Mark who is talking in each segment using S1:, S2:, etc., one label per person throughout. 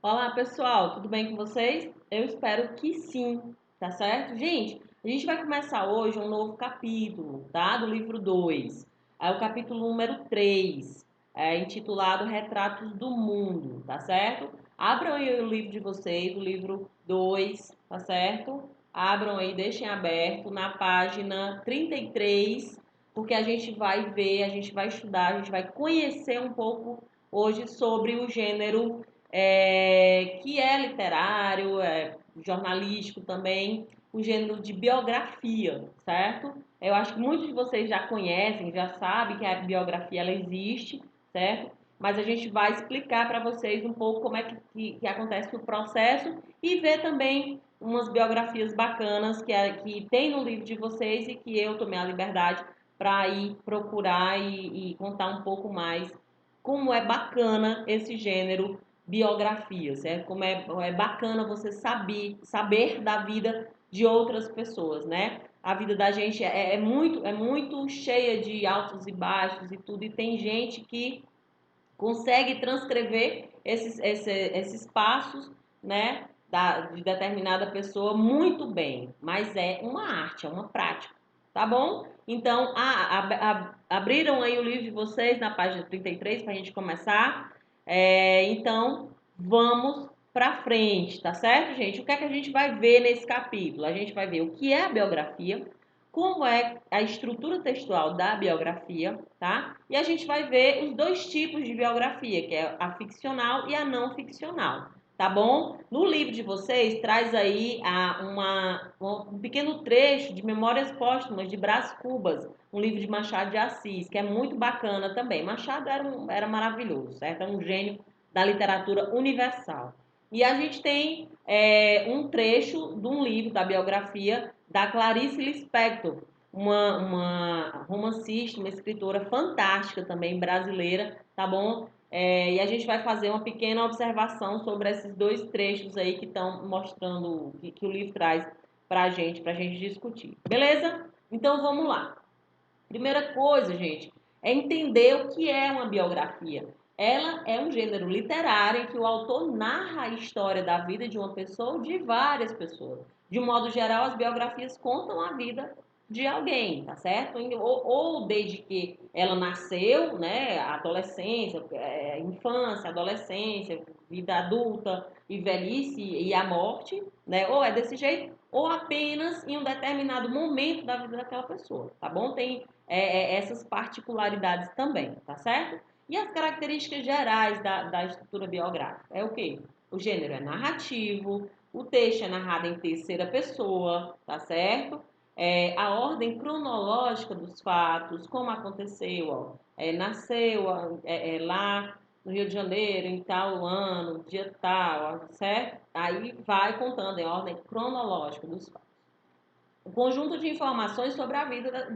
S1: Olá, pessoal, tudo bem com vocês? Eu espero que sim, tá certo? Gente, a gente vai começar hoje um novo capítulo, tá? Do livro 2. É o capítulo número 3, intitulado Retratos do Mundo, tá certo? Abram aí o livro de vocês, o livro 2, tá certo? Abram aí, deixem aberto na página 33, porque a gente vai ver, a gente vai estudar, a gente vai conhecer um pouco hoje sobre o gênero que é literário, jornalístico também, o gênero de biografia, certo? Eu acho que muitos de vocês já conhecem, já sabem que a biografia ela existe, certo? Mas a gente vai explicar para vocês um pouco como é que acontece o processo e ver também umas biografias bacanas que tem no livro de vocês e que eu tomei a liberdade para ir procurar e contar um pouco mais como é bacana esse gênero biografias, como é bacana você saber da vida de outras pessoas, né? A vida da gente é muito cheia de altos e baixos e tudo, e tem gente que consegue transcrever esses passos, né, de determinada pessoa muito bem, mas é uma arte, é uma prática, tá bom? Então, abriram aí o livro de vocês na página 33 para a gente começar. Então, vamos para frente, tá certo, gente? O que é que a gente vai ver nesse capítulo? A gente vai ver o que é a biografia, como é a estrutura textual da biografia, tá? E a gente vai ver os dois tipos de biografia, que é a ficcional e a não ficcional, tá bom? No livro de vocês traz aí um pequeno trecho de Memórias Póstumas de Brás Cubas, um livro de Machado de Assis, que é muito bacana também. Machado era maravilhoso, certo? É um gênio da literatura universal. E a gente tem um trecho de um livro da biografia da Clarice Lispector, uma romancista, uma escritora fantástica também, brasileira, tá bom? E a gente vai fazer uma pequena observação sobre esses dois trechos aí que estão mostrando, que o livro traz pra gente discutir. Beleza? Então vamos lá. Primeira coisa, gente, é entender o que é uma biografia. Ela é um gênero literário em que o autor narra a história da vida de uma pessoa ou de várias pessoas. De um modo geral, as biografias contam a vida de alguém, tá certo? Ou desde que ela nasceu, né, adolescência, infância, adolescência, vida adulta e velhice e a morte, né? Ou é desse jeito, ou apenas em um determinado momento da vida daquela pessoa, tá bom? Tem essas particularidades também, tá certo? E as características gerais da estrutura biográfica é o quê? O gênero é narrativo, o texto é narrado em terceira pessoa, tá certo? A ordem cronológica dos fatos, como aconteceu, ó, nasceu lá no Rio de Janeiro, em tal ano, dia tal, certo? Aí vai contando em ordem cronológica dos fatos. Um conjunto de informações sobre a vida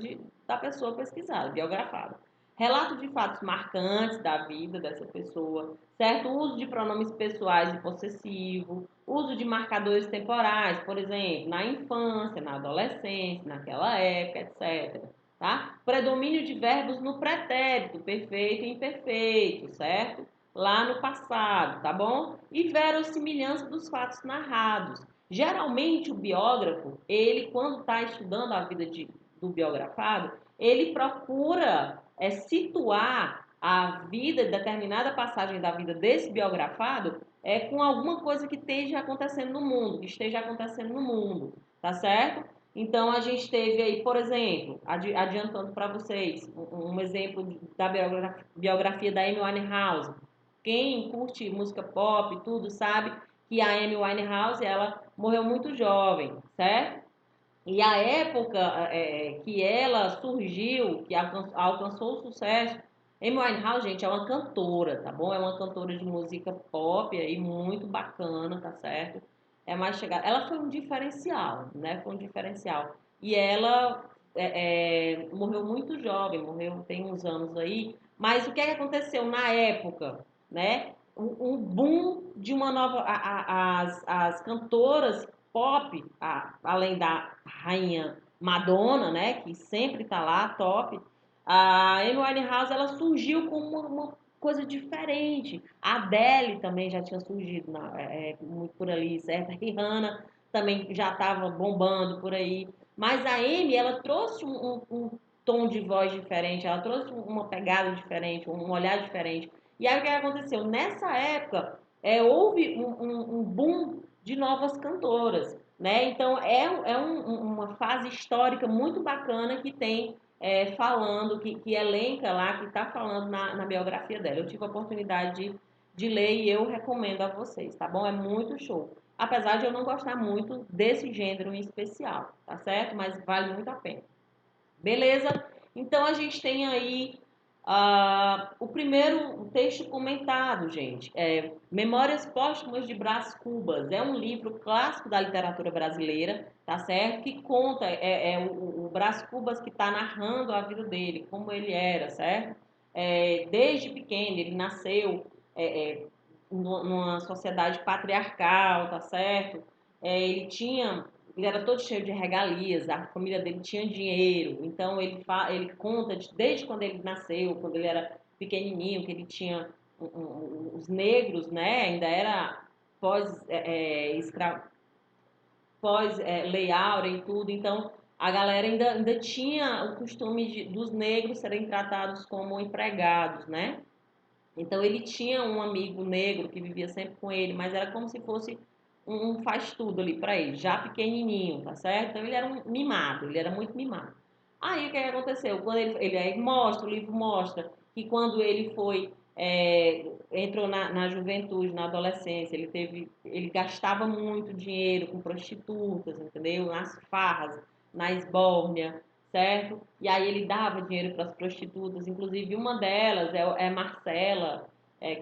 S1: da pessoa pesquisada, biografada. Relato de fatos marcantes da vida dessa pessoa, certo? Uso de pronomes pessoais e possessivo, uso de marcadores temporais, por exemplo, na infância, na adolescência, naquela época, etc. Tá? Predomínio de verbos no pretérito, perfeito e imperfeito, certo? Lá no passado, tá bom? E verossimilhança dos fatos narrados. Geralmente, o biógrafo, ele, quando está estudando a vida do biografado, ele procura situar a vida, determinada passagem da vida desse biografado, com alguma coisa que esteja acontecendo no mundo, tá certo? Então, a gente teve aí, por exemplo, adiantando para vocês, um exemplo da biografia da Amy Winehouse. Quem curte música pop e tudo sabe que a Amy Winehouse, ela morreu muito jovem, certo? E a época que ela surgiu, que alcançou o sucesso, Amy Winehouse, gente, é uma cantora, tá bom? É uma cantora de música pop aí, muito bacana, tá certo? É mais chegada. Ela foi um diferencial, né? Foi um diferencial. E ela morreu muito jovem, morreu tem uns anos aí. Mas o que é que aconteceu na época, né? Um boom de uma nova. As cantoras pop, além da rainha Madonna, né, que sempre tá lá, top, a Amy Winehouse, ela surgiu como coisa diferente. A Adele também já tinha surgido muito por ali, certo? A Rihanna também já estava bombando por aí. Mas a Amy, ela trouxe um tom de voz diferente, ela trouxe uma pegada diferente, um olhar diferente. E aí o que aconteceu? Nessa época, houve um boom de novas cantoras, né? Então uma fase histórica muito bacana que tem falando, que elenca lá, que está falando na biografia dela. Eu tive a oportunidade de ler e eu recomendo a vocês, tá bom? É muito show. Apesar de eu não gostar muito desse gênero em especial, tá certo? Mas vale muito a pena. Beleza? Então a gente tem aí o primeiro texto comentado, gente. Memórias Póstumas de Brás Cubas. É um livro clássico da literatura brasileira, tá certo? Que conta, o Brás Cubas que está narrando a vida dele, como ele era, certo? Desde pequeno, ele nasceu numa sociedade patriarcal, tá certo? Ele era todo cheio de regalias, a família dele tinha dinheiro, então ele conta desde quando ele nasceu, quando ele era pequenininho, que ele tinha os negros, né? Ainda era pós escravo, pós Lei Áurea e tudo, então a galera ainda tinha o costume dos negros serem tratados como empregados, né? Então ele tinha um amigo negro que vivia sempre com ele, mas era como se fosse um faz tudo ali para ele, já pequenininho, tá certo? Então ele era um mimado, ele era muito mimado. Aí o que aconteceu? Quando ele aí mostra, o livro mostra que quando ele entrou na juventude, na adolescência, ele gastava muito dinheiro com prostitutas, entendeu? Nas farras, na esbórnia, certo? E aí ele dava dinheiro para as prostitutas, inclusive uma delas é Marcela,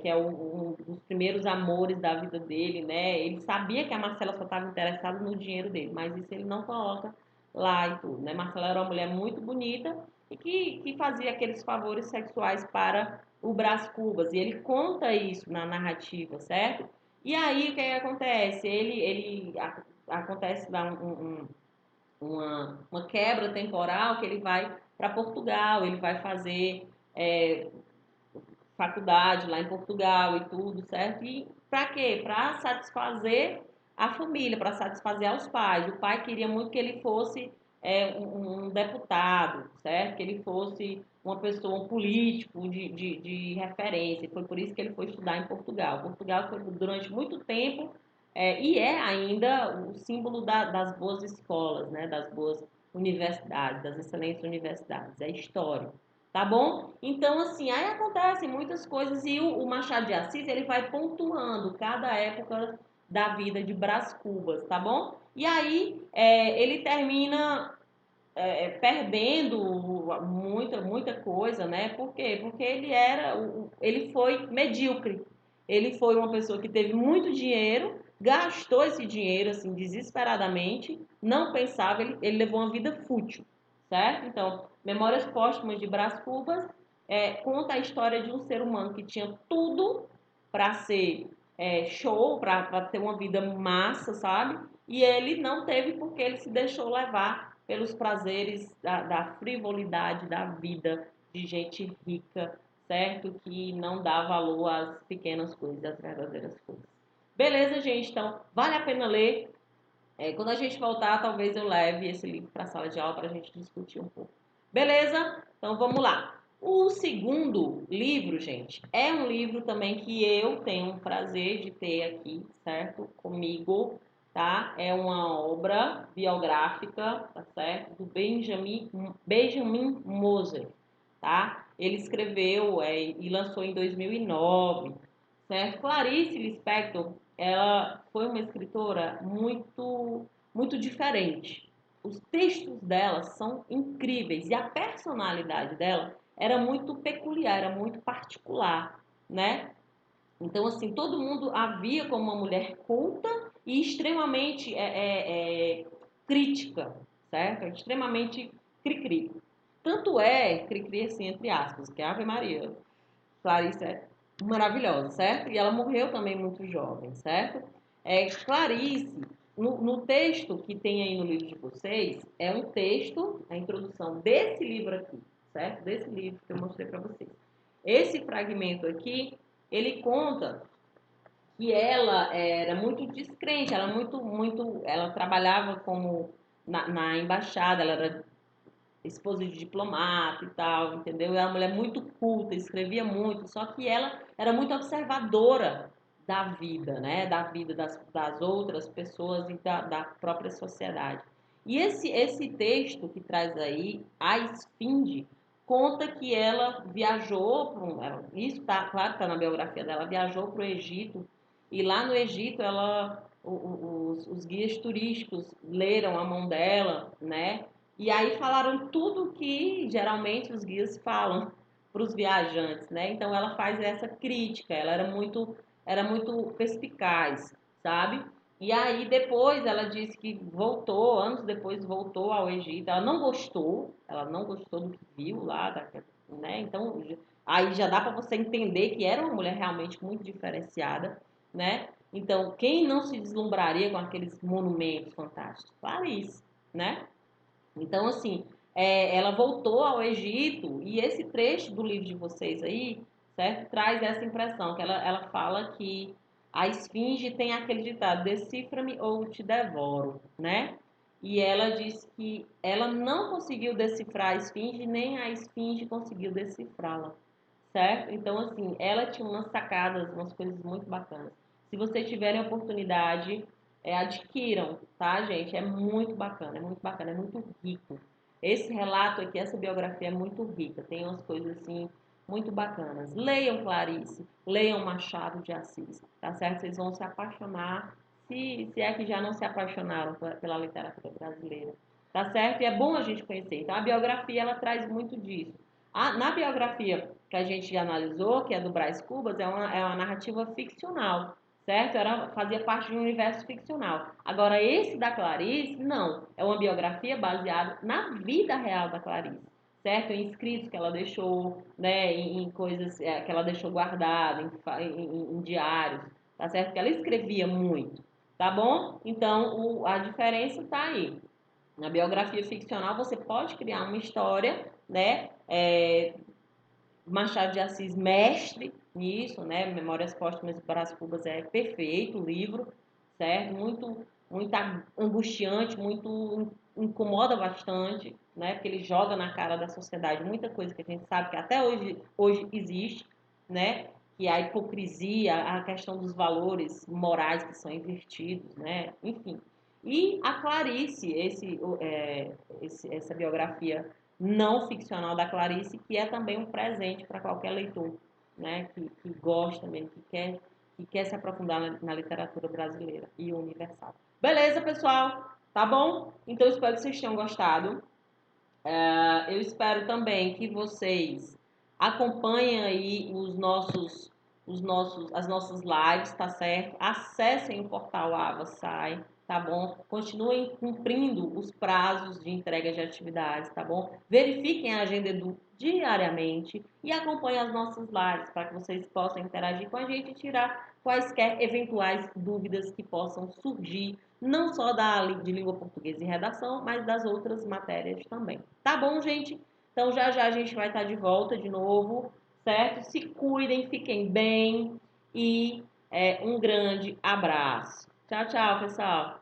S1: que é um dos primeiros amores da vida dele, né? Ele sabia que a Marcela só estava interessada no dinheiro dele, mas isso ele não coloca lá e tudo, né? Marcela era uma mulher muito bonita e que fazia aqueles favores sexuais para o Brás Cubas, e ele conta isso na narrativa, certo? E aí o que acontece? Acontece lá uma quebra temporal que ele vai para Portugal, ele vai fazer faculdade lá em Portugal e tudo, certo? E para quê? Para satisfazer a família, para satisfazer aos pais. O pai queria muito que ele fosse um deputado, certo? Que ele fosse uma pessoa, um político de referência. Foi por isso que ele foi estudar em Portugal. Portugal foi durante muito tempo e é ainda o símbolo das boas escolas, né? Das boas universidades, das excelentes universidades. É histórico. Tá bom? Então, assim, aí acontecem muitas coisas e o Machado de Assis, ele vai pontuando cada época da vida de Brás Cubas, tá bom? E aí ele termina perdendo muita coisa, né? Por quê? Porque ele foi medíocre. Ele foi uma pessoa que teve muito dinheiro, gastou esse dinheiro assim desesperadamente, não pensava, ele levou uma vida fútil, certo? Então, Memórias Póstumas de Brás Cubas conta a história de um ser humano que tinha tudo para ser show, para ter uma vida massa, sabe? E ele não teve porque ele se deixou levar pelos prazeres da frivolidade da vida de gente rica, certo? Que não dá valor às pequenas coisas, às verdadeiras coisas. Beleza, gente? Então, vale a pena ler. Quando a gente voltar, talvez eu leve esse livro para a sala de aula para a gente discutir um pouco. Beleza? Então, vamos lá. O segundo livro, gente, é um livro também que eu tenho o prazer de ter aqui, certo? Comigo, tá? É uma obra biográfica, tá certo? Do Benjamin Moser, tá? Ele escreveu e lançou em 2009, certo? Clarice Lispector, ela foi uma escritora muito diferente. Os textos dela são incríveis e a personalidade dela era muito peculiar, era muito particular, né? Então, assim, todo mundo a via como uma mulher culta e extremamente crítica, certo? Extremamente cri-cri. Tanto cri-cri assim, entre aspas, que é Ave Maria. Clarice é maravilhosa, certo? E ela morreu também muito jovem, certo? Clarice, no texto que tem aí no livro de vocês, é um texto, a introdução desse livro aqui, certo? Desse livro que eu mostrei para vocês. Esse fragmento aqui, ele conta que ela era muito descrente, ela ela trabalhava como na embaixada, ela era esposa de diplomata e tal, entendeu? Era uma mulher muito culta, escrevia muito, só que ela era muito observadora da vida, né? Da vida das outras pessoas e da própria sociedade. E esse texto que traz aí, a Esfinge, conta que ela viajou, isso tá, claro que está na biografia dela, viajou para o Egito, e lá no Egito os guias turísticos leram a mão dela, né? E aí falaram tudo que geralmente os guias falam para os viajantes, né? Então ela faz essa crítica, ela era muito perspicaz, sabe? E aí depois ela disse que voltou, anos depois voltou ao Egito. Ela não gostou do que viu lá, né? Então aí já dá para você entender que era uma mulher realmente muito diferenciada, né? Então quem não se deslumbraria com aqueles monumentos fantásticos? Clarice, né? Então, assim, ela voltou ao Egito e esse trecho do livro de vocês aí, certo? Traz essa impressão, que ela fala que a esfinge tem aquele ditado, decifra-me ou te devoro, né? E ela diz que ela não conseguiu decifrar a esfinge, nem a esfinge conseguiu decifrá-la, certo? Então, assim, ela tinha umas sacadas, umas coisas muito bacanas. Se vocês tiverem oportunidade, adquiram, tá, gente? É muito bacana, é muito rico. Esse relato aqui, essa biografia é muito rica, tem umas coisas assim muito bacanas. Leiam Clarice, leiam Machado de Assis, tá certo? Vocês vão se apaixonar, se é que já não se apaixonaram pela literatura brasileira, tá certo? E é bom a gente conhecer. Então, a biografia, ela traz muito disso. Na biografia que a gente já analisou, que é do Brás Cubas, é uma narrativa ficcional, certo? Fazia parte de um universo ficcional. Agora, esse da Clarice, não. É uma biografia baseada na vida real da Clarice, certo? Em escritos que ela deixou, né? Em coisas que ela deixou guardada, em diários, tá certo? Que ela escrevia muito, tá bom? Então, a diferença tá aí. Na biografia ficcional, você pode criar uma história, né? Machado de Assis, mestre nisso, né? Memórias Póstumas de Brás Cubas é perfeito o livro, certo? Muito angustiante, muito incomoda bastante, né? Porque ele joga na cara da sociedade muita coisa que a gente sabe que até hoje existe, né? Que é a hipocrisia, a questão dos valores morais que são invertidos, né? Enfim. E a Clarice, essa biografia não ficcional da Clarice, que é também um presente para qualquer leitor, né? Que gosta mesmo, que quer se aprofundar na literatura brasileira e universal. Beleza, pessoal? Tá bom? Então, espero que vocês tenham gostado. Eu espero também que vocês acompanhem aí as nossas lives, tá certo? Acessem o portal Avassai, tá bom? Continuem cumprindo os prazos de entrega de atividades, tá bom? Verifiquem a agenda diariamente e acompanhem as nossas lives para que vocês possam interagir com a gente e tirar quaisquer eventuais dúvidas que possam surgir não só de língua portuguesa e redação, mas das outras matérias também. Tá bom, gente? Então já já a gente vai estar de volta de novo, certo? Se cuidem, fiquem bem e um grande abraço. Tchau, tchau, pessoal.